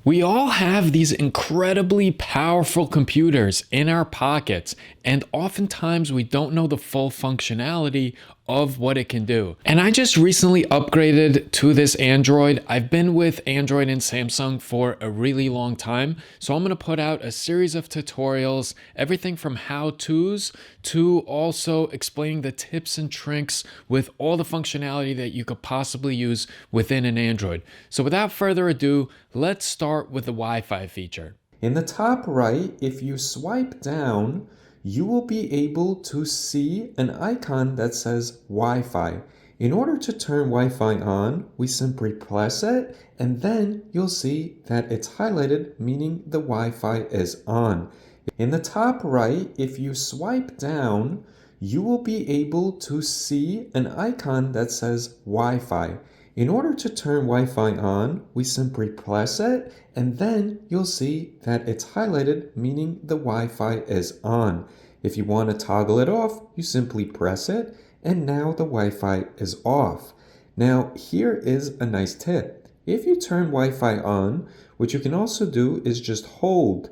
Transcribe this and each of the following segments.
We all have these incredibly powerful computers in our pockets, and oftentimes we don't know the full functionality of what it can do. And I just recently upgraded to this Android. I've been with Android and Samsung for a really long time, so I'm going to put out a series of tutorials, everything from how-tos to also explaining the tips and tricks with all the functionality that you could possibly use within an Android. So without further ado, let's start with the Wi-Fi feature. In the top right, if you swipe down, you will be able to see an icon that says Wi-Fi. In order to turn Wi-Fi on, we simply press it, and then you'll see that it's highlighted, meaning the Wi-Fi is on. In the top right, if you swipe down, you will be able to see an icon that says Wi-Fi. In order to turn Wi-Fi on, we simply press it, and then you'll see that it's highlighted, meaning the Wi-Fi is on. If you want to toggle it off, you simply press it, and now the Wi-Fi is off. Now, here is a nice tip. If you turn Wi-Fi on, what you can also do is just hold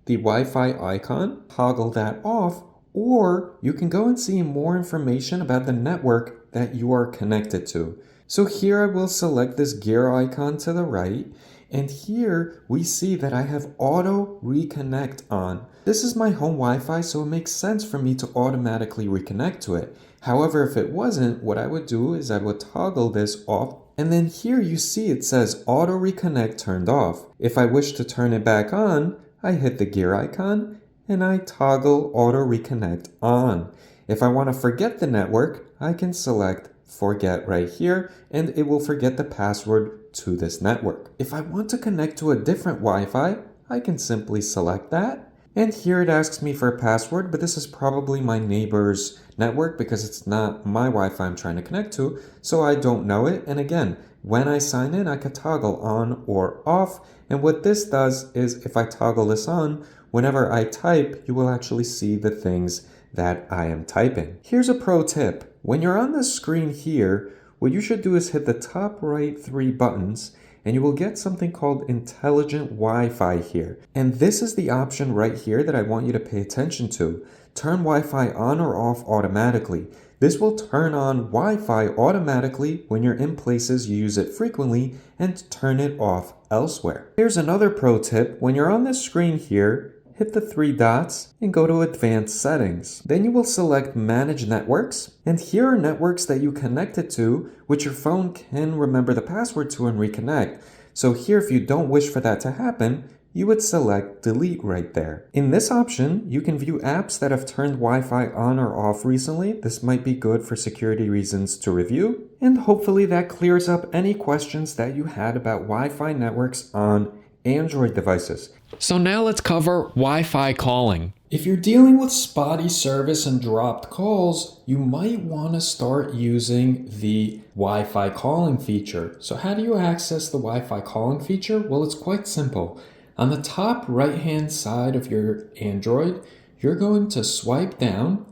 the Wi-Fi icon, toggle that off, or you can go and see more information about the network that you are connected to. So here I will select this gear icon to the right, and here we see that I have auto reconnect on. This is my home Wi-Fi, so it makes sense for me to automatically reconnect to it. However, if it wasn't, what I would do is I would toggle this off, and then here you see it says auto reconnect turned off. If I wish to turn it back on, I hit the gear icon and I toggle auto reconnect on. If I want to forget the network, I can select forget right here, and it will forget the password to this network. If I want to connect to a different Wi-Fi, I can simply select that. And here it asks me for a password, but this is probably my neighbor's network because it's not my Wi-Fi I'm trying to connect to, so I don't know it. And again, when I sign in, I could toggle on or off. And what this does is if I toggle this on, whenever I type, you will actually see the things that I am typing. Here's a pro tip. When you're on the screen here, what you should do is hit the top right 3 buttons, and you will get something called Intelligent Wi-Fi here. And this is the option right here that I want you to pay attention to. Turn Wi-Fi on or off automatically. This will turn on Wi-Fi automatically when you're in places you use it frequently and turn it off elsewhere. Here's another pro tip. When you're on this screen here, hit the 3 dots and go to Advanced Settings. Then you will select Manage Networks, and here are networks that you connected to, which your phone can remember the password to and reconnect. So here, if you don't wish for that to happen, you would select Delete right there. In this option, you can view apps that have turned Wi-Fi on or off recently. This might be good for security reasons to review, and hopefully that clears up any questions that you had about Wi-Fi networks on Android devices. So now let's cover Wi-Fi calling. If you're dealing with spotty service and dropped calls, you might want to start using the Wi-Fi calling feature. So how do you access the Wi-Fi calling feature? Well, it's quite simple. On the top right-hand side of your Android, you're going to swipe down,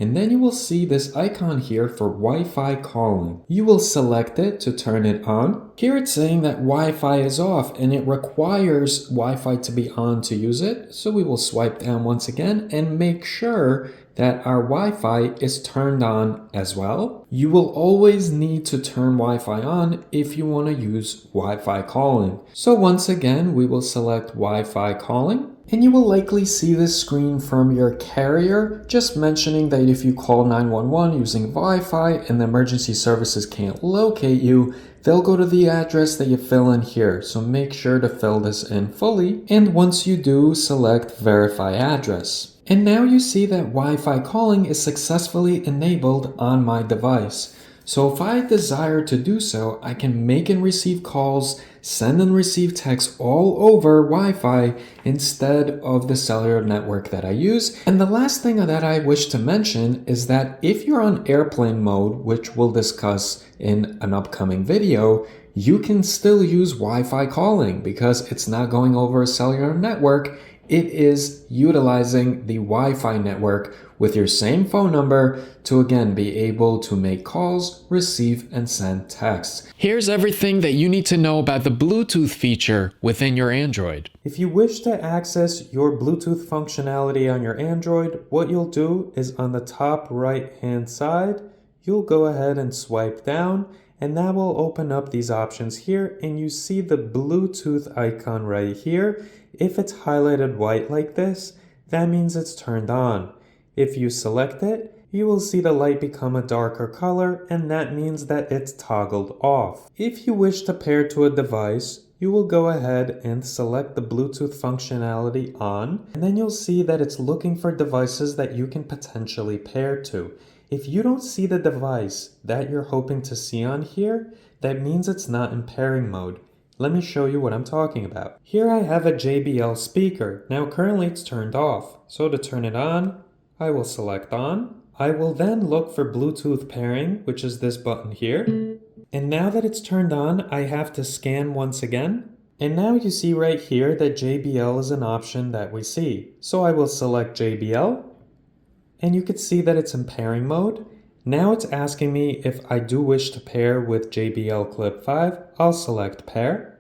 and then you will see this icon here for Wi-Fi calling. You will select it to turn it on. Here it's saying that Wi-Fi is off and it requires Wi-Fi to be on to use it. So we will swipe down once again and make sure that our Wi-Fi is turned on as well. You will always need to turn Wi-Fi on if you want to use Wi-Fi calling. So once again, we will select Wi-Fi calling. And you will likely see this screen from your carrier just mentioning that if you call 911 using Wi-Fi and the emergency services can't locate you, they'll go to the address that you fill in here. So make sure to fill this in fully. And once you do, select Verify Address. And now you see that Wi-Fi calling is successfully enabled on my device. So if I desire to do so, I can make and receive calls, send and receive texts all over Wi-Fi instead of the cellular network that I use. And the last thing that I wish to mention is that if you're on airplane mode, which we'll discuss in an upcoming video, you can still use Wi-Fi calling because it's not going over a cellular network It is utilizing the Wi-Fi network with your same phone number to again be able to make calls, receive, and send texts. Here's everything that you need to know about the Bluetooth feature within your Android. If you wish to access your Bluetooth functionality on your Android, what you'll do is on the top right hand side, you'll go ahead and swipe down, and that will open up these options here, and you see the Bluetooth icon right here. If it's highlighted white like this, that means it's turned on. If you select it, you will see the light become a darker color, and that means that it's toggled off. If you wish to pair to a device, you will go ahead and select the Bluetooth functionality on, and then you'll see that it's looking for devices that you can potentially pair to. If you don't see the device that you're hoping to see on here, that means it's not in pairing mode. Let me show you what I'm talking about. Here I have a JBL speaker. Now currently it's turned off. So to turn it on, I will select on. I will then look for Bluetooth pairing, which is this button here. And now that it's turned on, I have to scan once again. And now you see right here that JBL is an option that we see. So I will select JBL. And you can see that it's in pairing mode. Now it's asking me if I do wish to pair with JBL Clip 5. I'll select pair.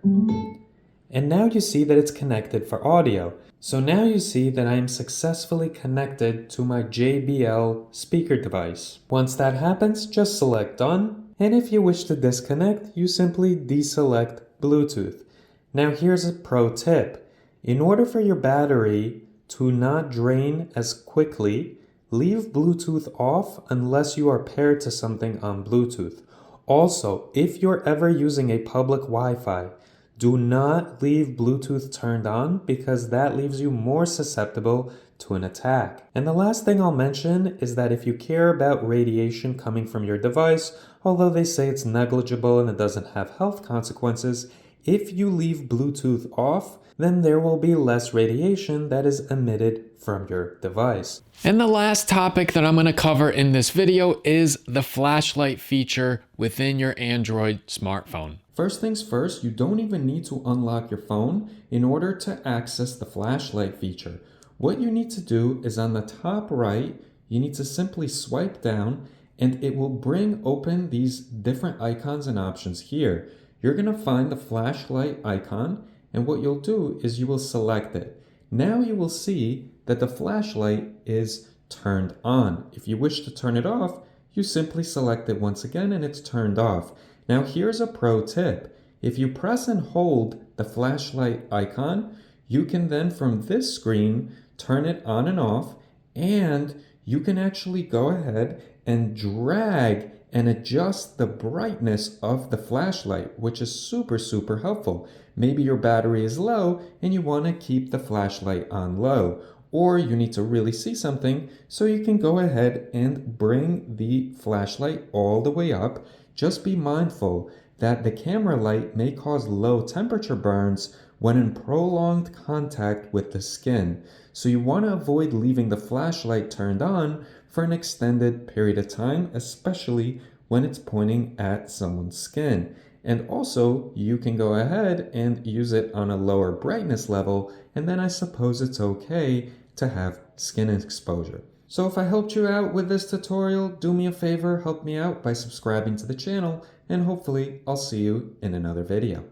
And now you see that it's connected for audio. So now you see that I am successfully connected to my JBL speaker device. Once that happens, just select done. And if you wish to disconnect, you simply deselect Bluetooth. Now here's a pro tip. In order for your battery to not drain as quickly, leave Bluetooth off unless you are paired to something on Bluetooth. Also, if you're ever using a public Wi-Fi, do not leave Bluetooth turned on because that leaves you more susceptible to an attack. And the last thing I'll mention is that if you care about radiation coming from your device, although they say it's negligible and it doesn't have health consequences, if you leave Bluetooth off, then there will be less radiation that is emitted from your device. And the last topic that I'm going to cover in this video is the flashlight feature within your Android smartphone. First things first, you don't even need to unlock your phone in order to access the flashlight feature. What you need to do is on the top right, you need to simply swipe down and it will bring open these different icons and options here. You're going to find the flashlight icon, and what you'll do is you will select it. Now you will see that the flashlight is turned on. If you wish to turn it off, you simply select it once again and it's turned off. Now here's a pro tip. If you press and hold the flashlight icon, you can then from this screen turn it on and off, and you can actually go ahead and drag and adjust the brightness of the flashlight, which is super helpful. Maybe your battery is low and you want to keep the flashlight on low, or you need to really see something, so you can go ahead and bring the flashlight all the way up. Just be mindful that the camera light may cause low temperature burns when in prolonged contact with the skin. So you want to avoid leaving the flashlight turned on for an extended period of time, especially when it's pointing at someone's skin. And also, you can go ahead and use it on a lower brightness level, and then I suppose it's okay to have skin exposure. So if I helped you out with this tutorial, do me a favor, help me out by subscribing to the channel, and hopefully I'll see you in another video.